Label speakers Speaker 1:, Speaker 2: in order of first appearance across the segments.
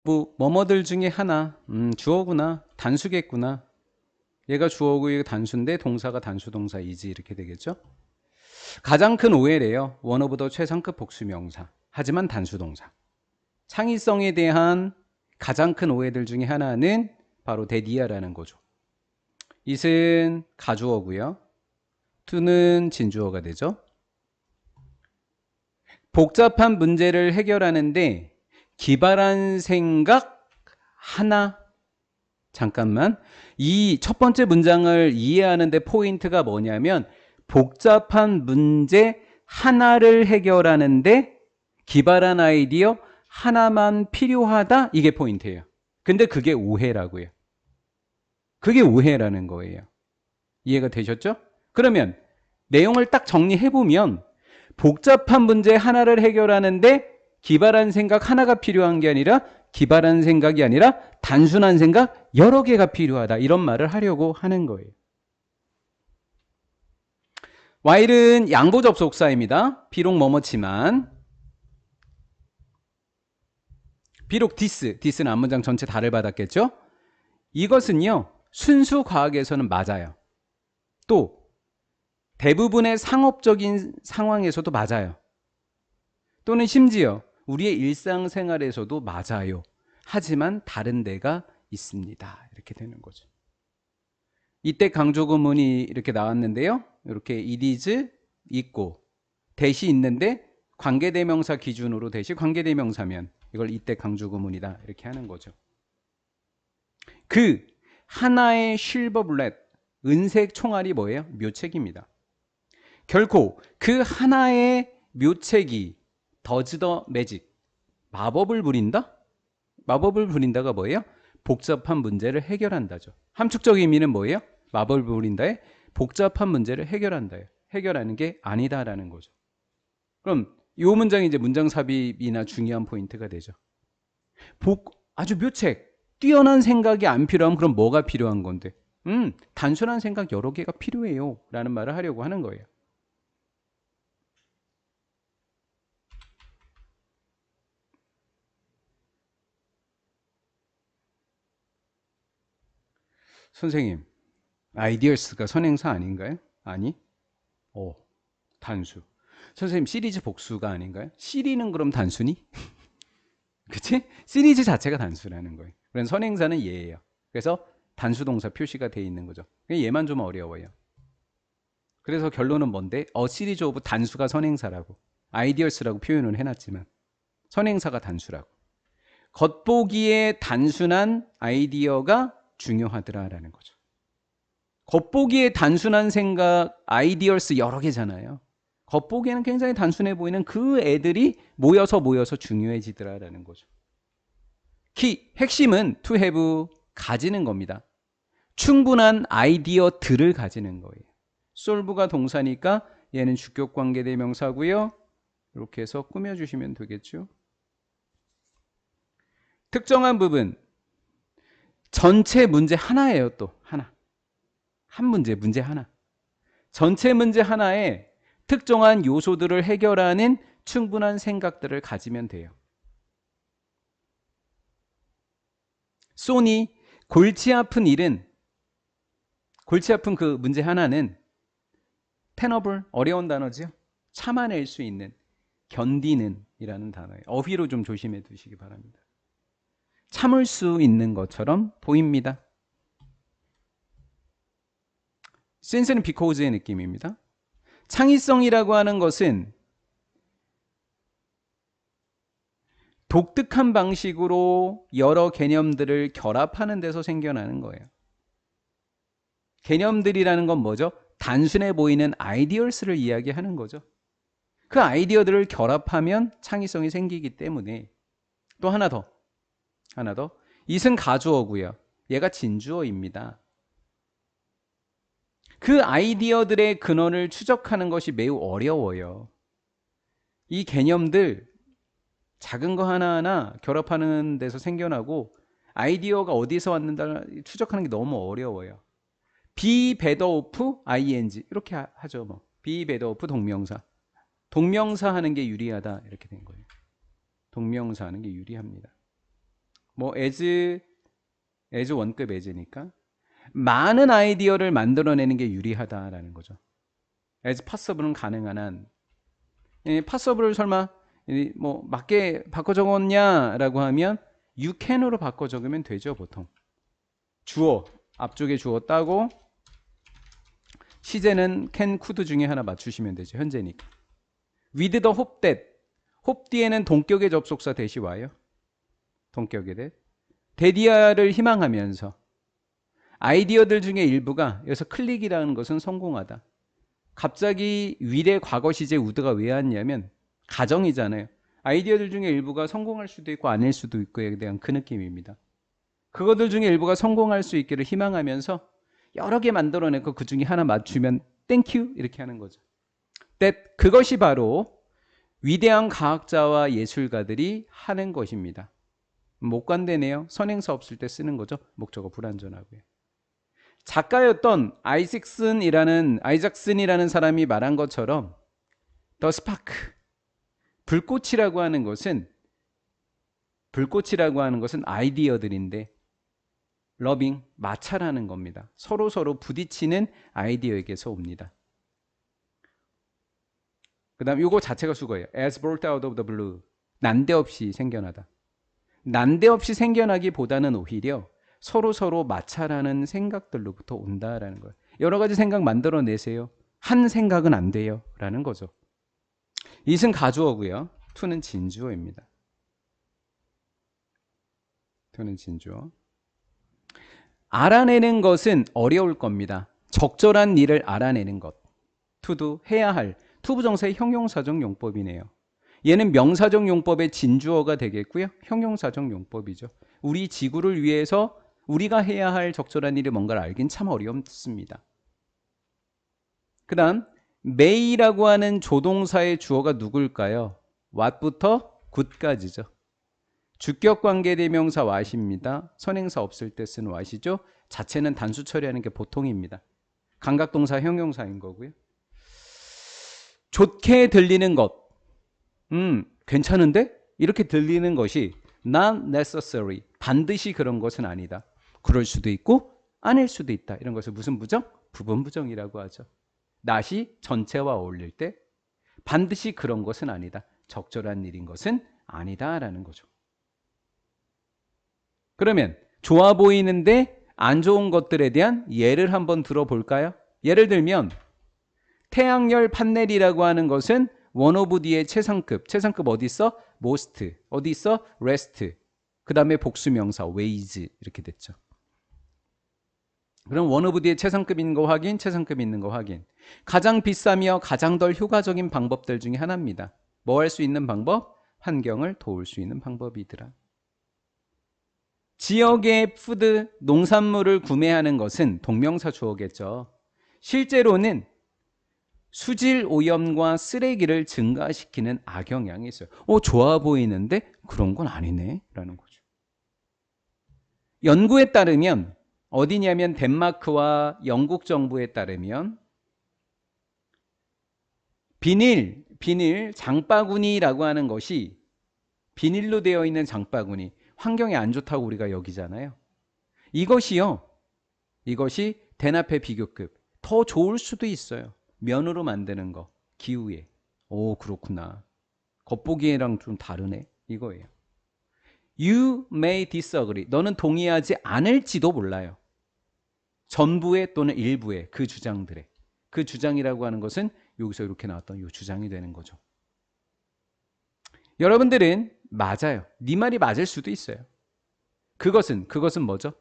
Speaker 1: 뭐뭐들 중에 하나. 주어구나. 단수겠구나. 얘가 주어고 얘가 단수인데 동사가 단수동사이지 이렇게 되겠죠. 가장 큰 오해래요. one of the 최상급 복수명사. 하지만 단수동사. 창의성에 대한 가장 큰 오해들 중에 하나는 바로 대디아라는 거죠. it은 가주어고요. to는 진주어가 되죠. 복잡한 문제를 해결하는데 기발한 생각 하나. 잠깐만. 이 첫 번째 문장을 이해하는데 포인트가 뭐냐면 복잡한 문제 하나를 해결하는데 기발한 아이디어 하나만 필요하다. 이게 포인트예요. 근데 그게 오해라고요. 그게 오해라는 거예요. 이해가 되셨죠? 그러면 내용을 딱 정리해보면 복잡한 문제 하나를 해결하는데 기발한 생각 하나가 필요한 게 아니라 기발한 생각이 아니라 단순한 생각 여러 개가 필요하다. 이런 말을 하려고 하는 거예요. while은 양보 접속사입니다. 비록 뭐뭐지만 비록 this는 앞문장 전체 다를 받았겠죠? 이것은요. 순수 과학에서는 맞아요. 또 대부분의 상업적인 상황에서도 맞아요. 또는 심지어 우리의 일상생활에서도 맞아요. 하지만 다른 데가 있습니다. 이렇게 되는 거죠. 이때 강조구문이 이렇게 나왔는데요. 이렇게 it is 있고 대시 있는데 관계대명사 기준으로 대시 관계대명사면 이걸 이때 강조구문이다. 이렇게 하는 거죠. 그 하나의 실버 블렛 은색 총알이 뭐예요? 묘책입니다. 결코 그 하나의 묘책이 does the magic 마법을 부린다? 마법을 부린다가 뭐예요? 복잡한 문제를 해결한다죠. 함축적 의미는 뭐예요? 마법을 부린다에 복잡한 문제를 해결한다예요. 해결하는 게 아니다라는 거죠. 그럼 이 문장이 이제 문장 삽입이나 중요한 포인트가 되죠. 아주 묘책, 뛰어난 생각이 안 필요하면 그럼 뭐가 필요한 건데? 단순한 생각 여러 개가 필요해요. 라는 말을 하려고 하는 거예요. 선생님, ideas가 선행사 아닌가요? 아니? 단수. 선생님, 시리즈 복수가 아닌가요? 시리는 그럼 단수니? 그치? 시리즈 자체가 단수라는 거예요. 그래서 선행사는 얘예요. 그래서 단수 동사 표시가 돼 있는 거죠. 얘만 좀 어려워요. 그래서 결론은 뭔데? 시리즈 오브 단수가 선행사라고. ideas라고 표현을 해놨지만 선행사가 단수라고. 겉보기에 단순한 아이디어가 중요하더라라는 거죠. 겉보기에 단순한 생각, 아이디어스 여러 개잖아요. 겉보기에는 굉장히 단순해 보이는 그 애들이 모여서 중요해지더라라는 거죠. 핵심은 to have 가지는 겁니다. 충분한 아이디어들을 가지는 거예요. solve가 동사니까 얘는 주격 관계대명사고요. 이렇게 해서 꾸며주시면 되겠죠. 특정한 부분 전체 문제 하나예요. 또 하나. 한 문제 하나. 전체 문제 하나에 특정한 요소들을 해결하는 충분한 생각들을 가지면 돼요. 소니 골치 아픈 일은 골치 아픈 그 문제 하나는 테너블 어려운 단어죠. 참아낼 수 있는 견디는 이라는 단어예요. 어휘로 좀 조심해 두시기 바랍니다. 참을 수 있는 것처럼 보입니다. since는 because의 느낌입니다. 창의성이라고 하는 것은 독특한 방식으로 여러 개념들을 결합하는 데서 생겨나는 거예요. 개념들이라는 건 뭐죠? 단순해 보이는 아이디어스를 이야기하는 거죠. 그 아이디어들을 결합하면 창의성이 생기기 때문에 또 하나 더. it은 가주어고요. 얘가 진주어입니다. 그 아이디어들의 근원을 추적하는 것이 매우 어려워요. 이 개념들 작은 거 하나하나 결합하는 데서 생겨나고 아이디어가 어디서 왔는가 추적하는 게 너무 어려워요. be better off ing 이렇게 하죠. 뭐 be better off 동명사. 동명사 하는 게 유리하다 이렇게 된 거예요. 동명사 하는 게 유리합니다. 뭐 as 원급 as니까 많은 아이디어를 만들어내는 게 유리하다라는 거죠. as possible은 가능한 한. possible을 설마 뭐 맞게 바꿔 적었냐라고 하면 you can으로 바꿔 적으면 되죠, 보통. 주어 앞쪽에 주어 따고 시제는 can, could 중에 하나 맞추시면 되죠. 현재니까. with the hope that. hope 뒤에는 동격의 접속사 대시 와요. 동격의 that. 데디아를 희망하면서 아이디어들 중에 일부가 여기서 클릭이라는 것은 성공하다. 갑자기 will의 과거 시제 would가 왜 왔냐면 가정이잖아요. 아이디어들 중에 일부가 성공할 수도 있고 아닐 수도 있고에 대한 그 느낌입니다. 그것들 중에 일부가 성공할 수 있기를 희망하면서 여러 개 만들어내고 그 중에 하나 맞추면 땡큐 이렇게 하는 거죠. 그것이 바로 위대한 과학자와 예술가들이 하는 것입니다. 못 간대네요. 선행사 없을 때 쓰는 거죠. 목적어 불완전하고요. 작가였던 아이작슨이라는 사람이 말한 것처럼 더 스파크, 불꽃이라고 하는 것은 아이디어들인데 러빙, 마찰하는 겁니다. 서로 부딪히는 아이디어에게서 옵니다. 그 다음 이거 자체가 수거예요. as brought out of the blue. 난데없이 생겨나다. 난데없이 생겨나기보다는 오히려 서로 마찰하는 생각들로부터 온다라는 거예요. 여러 가지 생각 만들어내세요. 한 생각은 안 돼요. 라는 거죠. it은 가주어고요. to는 진주어입니다. to는 진주어. 알아내는 것은 어려울 겁니다. 적절한 일을 알아내는 것. to도 해야 할 투부정사의 형용사적 용법이네요. 얘는 명사적 용법의 진주어가 되겠고요. 형용사적 용법이죠. 우리 지구를 위해서 우리가 해야 할 적절한 일이 뭔가를 알긴 참 어렵습니다. 그 다음 may라고 하는 조동사의 주어가 누굴까요? what부터 good까지죠. 주격관계대명사 what입니다. 선행사 없을 때 쓰는 what이죠. 자체는 단수 처리하는 게 보통입니다. 감각동사 형용사인 거고요. 좋게 들리는 것. 괜찮은데? 이렇게 들리는 것이 not necessary. 반드시 그런 것은 아니다. 그럴 수도 있고 아닐 수도 있다. 이런 것을 무슨 부정? 부분부정이라고 하죠. not이 전체와 어울릴 때 반드시 그런 것은 아니다. 적절한 일인 것은 아니다라는 거죠. 그러면 좋아 보이는데 안 좋은 것들에 대한 예를 한번 들어볼까요? 예를 들면 태양열 판넬이라고 하는 것은 one of 뒤에 최상급 어디 있어? most, 어디 있어? rest, 그 다음에 복수명사 ways 이렇게 됐죠. 그럼 one of 뒤에 최상급 있는 거 확인, 최상급 있는 거 확인. 가장 비싸며 가장 덜 효과적인 방법들 중에 하나입니다. 뭐 할 수 있는 방법? 환경을 도울 수 있는 방법이더라. 지역의 푸드, 농산물을 구매하는 것은 동명사 주어겠죠. 실제로는 수질 오염과 쓰레기를 증가시키는 악영향이 있어요. 좋아 보이는데 그런 건 아니네 라는 거죠. 연구에 따르면 어디냐면 덴마크와 영국 정부에 따르면 비닐 장바구니라고 하는 것이 비닐로 되어 있는 장바구니 환경에 안 좋다고 우리가 여기잖아요. 이것이 대나페 비교급 더 좋을 수도 있어요. 면으로 만드는 거 기후에. 그렇구나. 겉보기랑 좀 다르네 이거예요. You may disagree. 너는 동의하지 않을지도 몰라요. 전부의 또는 일부의 그 주장들에. 그 주장이라고 하는 것은 여기서 이렇게 나왔던 이 주장이 되는 거죠. 여러분들은 맞아요. 네 말이 맞을 수도 있어요. 그것은 뭐죠?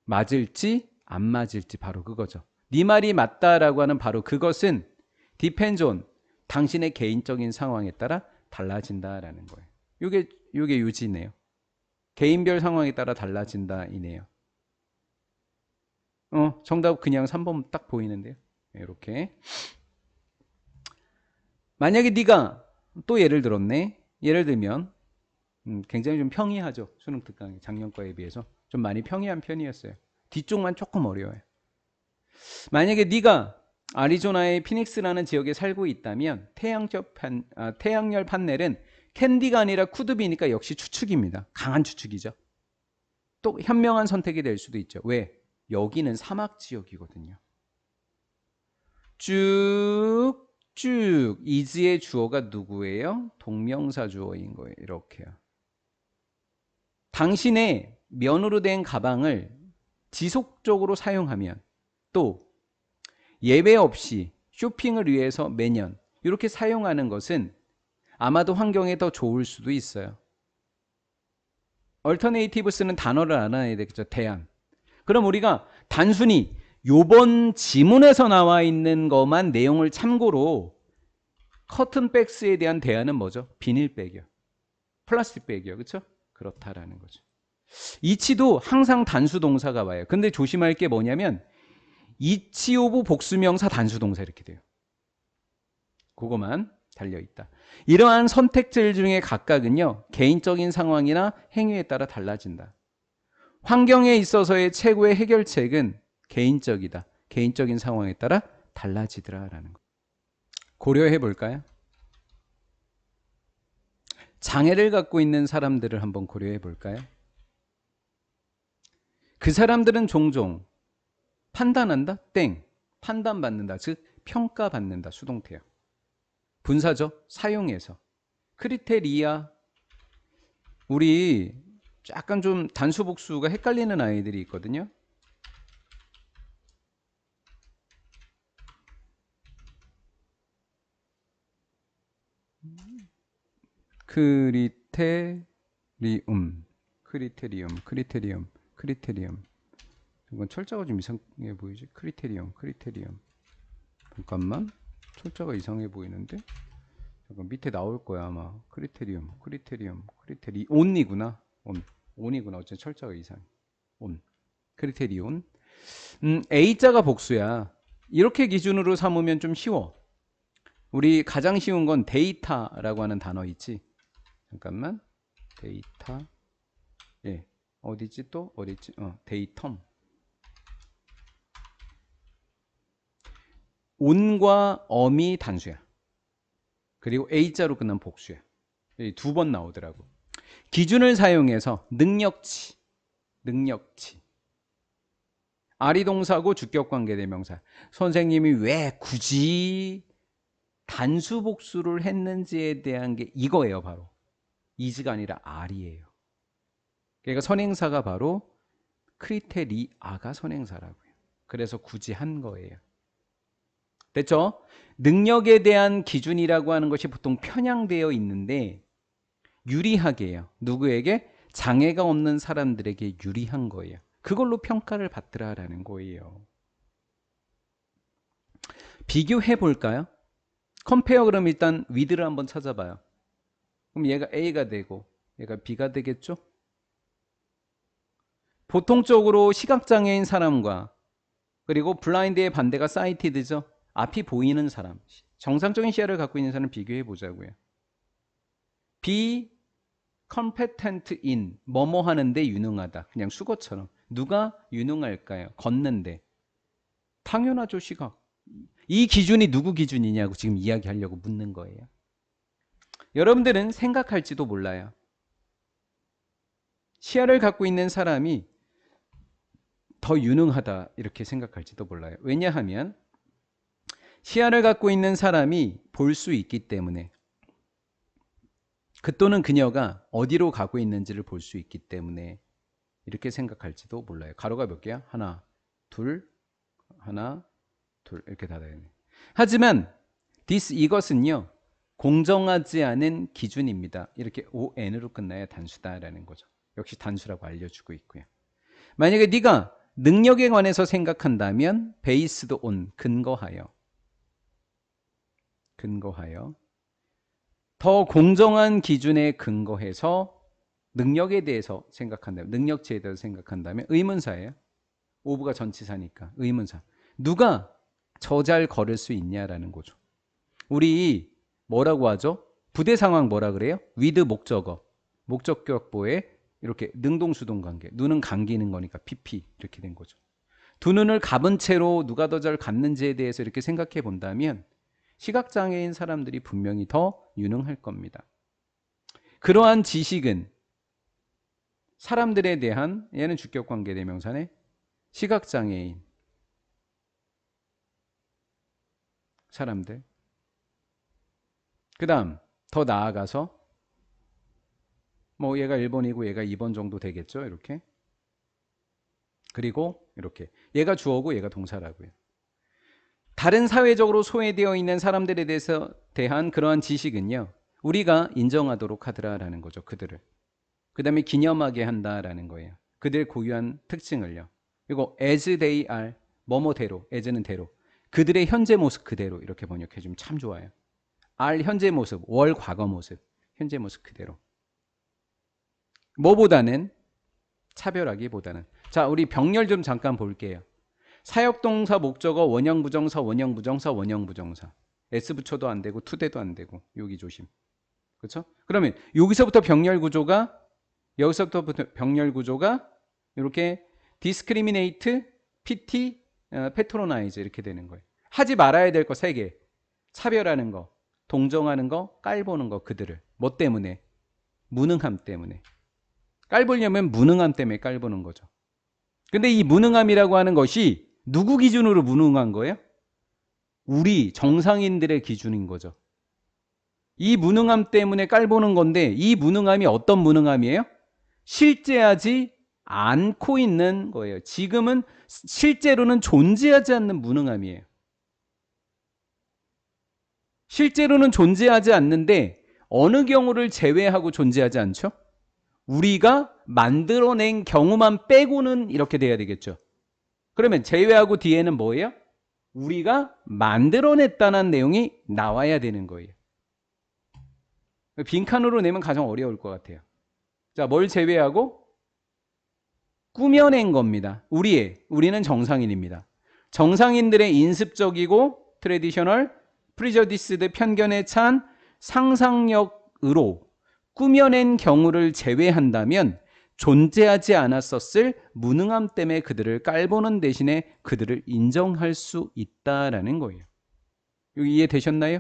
Speaker 1: 맞을지 안 맞을지 바로 그거죠. 네 말이 맞다라고 하는 바로 그것은 depends on 당신의 개인적인 상황에 따라 달라진다라는 거예요. 요게 요지네요. 개인별 상황에 따라 달라진다 이네요. 정답 그냥 3번 딱 보이는데요. 이렇게. 만약에 네가 또 예를 들었네. 예를 들면 굉장히 좀 평이하죠. 수능 특강이 작년 거에 비해서 좀 많이 평이한 편이었어요. 뒤쪽만 조금 어려워요. 만약에 네가 아리조나의 피닉스라는 지역에 살고 있다면 태양열 판넬은 캔디가 아니라 쿠드비니까 역시 추측입니다. 강한 추측이죠. 또 현명한 선택이 될 수도 있죠. 왜? 여기는 사막 지역이거든요. 쭉쭉 is의 주어가 누구예요? 동명사 주어인 거예요. 이렇게요. 당신의 면으로 된 가방을 지속적으로 사용하면 또 예외 없이 쇼핑을 위해서 매년 이렇게 사용하는 것은 아마도 환경에 더 좋을 수도 있어요. alternative스는 단어를 알아야 되겠죠. 대안. 그럼 우리가 단순히 요번 지문에서 나와 있는 것만 내용을 참고로 커튼백스에 대한 대안은 뭐죠? 비닐백이요. 플라스틱백이요. 그렇죠? 그렇다라는 거죠. 이치도 항상 단수 동사가 와요. 근데 조심할 게 뭐냐면 이치 오브 복수명사 단수 동사 이렇게 돼요. 그거만 달려있다. 이러한 선택들 중에 각각은요, 개인적인 상황이나 행위에 따라 달라진다. 환경에 있어서의 최고의 해결책은 개인적이다. 개인적인 상황에 따라 달라지더라라는 거. 고려해 볼까요? 장애를 갖고 있는 사람들을 한번 고려해 볼까요? 그 사람들은 종종 판단한다? 땡. 판단받는다. 즉 평가받는다. 수동태요. 분사죠. 사용해서. 크리테리아. 우리 약간 좀 단수복수가 헷갈리는 아이들이 있거든요. 크리테리움. 이건 철자가 좀 이상해 보이지? 크리테리움. 잠깐만. 철자가 이상해 보이는데? 잠깐 밑에 나올 거야 아마. 온이구나. 온이구나. 어쨌든 철자가 이상해. 온. 크리테리온. A자가 복수야. 이렇게 기준으로 삼으면 좀 쉬워. 우리 가장 쉬운 건 데이터라고 하는 단어 있지. 잠깐만. 데이터. 예. 어디지 또? 어디지? 데이텀. 온과 엄이 단수야. 그리고 A자로 끝난 복수야. 두 번 나오더라고. 기준을 사용해서 능력치. 아리 동사고 주격관계 대명사. 선생님이 왜 굳이 단수 복수를 했는지에 대한 게 이거예요. 바로 is가 아니라 are예요. 그러니까 선행사가 바로 크리테리아가 선행사라고요. 그래서 굳이 한 거예요. 됐죠? 능력에 대한 기준이라고 하는 것이 보통 편향되어 있는데 유리하게 해요. 누구에게? 장애가 없는 사람들에게 유리한 거예요. 그걸로 평가를 받더라라는 거예요. 비교해 볼까요? 컴페어 그럼 일단 with를 한번 찾아봐요. 그럼 얘가 A가 되고 얘가 B가 되겠죠? 보통적으로 시각장애인 사람과 그리고 블라인드의 반대가 사이티드죠. 앞이 보이는 사람, 정상적인 시야를 갖고 있는 사람 비교해 보자고요. be competent in 뭐뭐 하는데 유능하다. 그냥 수거처럼. 누가 유능할까요? 걷는데. 당연하죠. 시각. 이 기준이 누구 기준이냐고 지금 이야기하려고 묻는 거예요. 여러분들은 생각할지도 몰라요. 시야를 갖고 있는 사람이 더 유능하다 이렇게 생각할지도 몰라요. 왜냐하면 시야를 갖고 있는 사람이 볼 수 있기 때문에 그 또는 그녀가 어디로 가고 있는지를 볼 수 있기 때문에 이렇게 생각할지도 몰라요. 가로가 몇 개야? 하나, 둘 이렇게 닫아야 돼. 하지만 이것은요 공정하지 않은 기준입니다. 이렇게 on으로 끝나야 단수다라는 거죠. 역시 단수라고 알려주고 있고요. 만약에 네가 능력에 관해서 생각한다면 based on 근거하여 더 공정한 기준에 근거해서 능력에 대해서 생각한다면 능력치에 대해서 생각한다면 의문사예요. of가 전치사니까 의문사. 누가 저 잘 걸을 수 있냐라는 거죠. 우리 뭐라고 하죠? 부대 상황 뭐라 그래요? with 목적어. 목적격보에 이렇게 능동수동 관계. 눈은 감기는 거니까 PP 이렇게 된 거죠. 두 눈을 감은 채로 누가 더 잘 감는지에 대해서 이렇게 생각해 본다면 시각장애인 사람들이 분명히 더 유능할 겁니다. 그러한 지식은 사람들에 대한, 얘는 주격관계 대명사네, 시각장애인 사람들. 그 다음 더 나아가서 뭐 얘가 1번이고 얘가 2번 정도 되겠죠, 이렇게. 그리고 이렇게 얘가 주어고 얘가 동사라고요. 다른 사회적으로 소외되어 있는 사람들에 대한 그러한 지식은요, 우리가 인정하도록 하더라라는 거죠. 그들을. 그 다음에 기념하게 한다라는 거예요. 그들 고유한 특징을요. 그리고 as they are, 뭐뭐대로, as는 대로, 그들의 현재 모습 그대로, 이렇게 번역해 주면 참 좋아요. are 현재 모습, were 과거 모습, 현재 모습 그대로. 뭐보다는, 차별하기보다는. 자, 우리 병렬 좀 잠깐 볼게요. 사역동사, 목적어, 원형부정사, 원형부정사, 원형부정사. s 붙여도 안 되고 투대도 안 되고, 여기 조심. 그렇죠? 그러면 여기서부터 병렬 구조가, 이렇게 discriminate, pity, patronize 이렇게 되는 거예요. 하지 말아야 될 거 3개. 차별하는 거, 동정하는 거, 깔보는 거, 그들을. 뭐 때문에? 무능함 때문에. 깔보려면 무능함 때문에 깔보는 거죠. 근데 이 무능함이라고 하는 것이 누구 기준으로 무능한 거예요? 우리 정상인들의 기준인 거죠. 이 무능함 때문에 깔보는 건데, 이 무능함이 어떤 무능함이에요? 실제하지 않고 있는 거예요. 지금은 실제로는 존재하지 않는 무능함이에요. 실제로는 존재하지 않는데 어느 경우를 제외하고 존재하지 않죠? 우리가 만들어낸 경우만 빼고는 이렇게 돼야 되겠죠. 그러면 제외하고 뒤에는 뭐예요? 우리가 만들어냈다는 내용이 나와야 되는 거예요. 빈칸으로 내면 가장 어려울 것 같아요. 자, 뭘 제외하고? 꾸며낸 겁니다. 우리는 정상인입니다. 정상인들의 인습적이고 트레디셔널, 프리저디스드 편견에 찬 상상력으로 꾸며낸 경우를 제외한다면 존재하지 않았었을 무능함 때문에 그들을 깔보는 대신에 그들을 인정할 수 있다라는 거예요. 여기 이해되셨나요?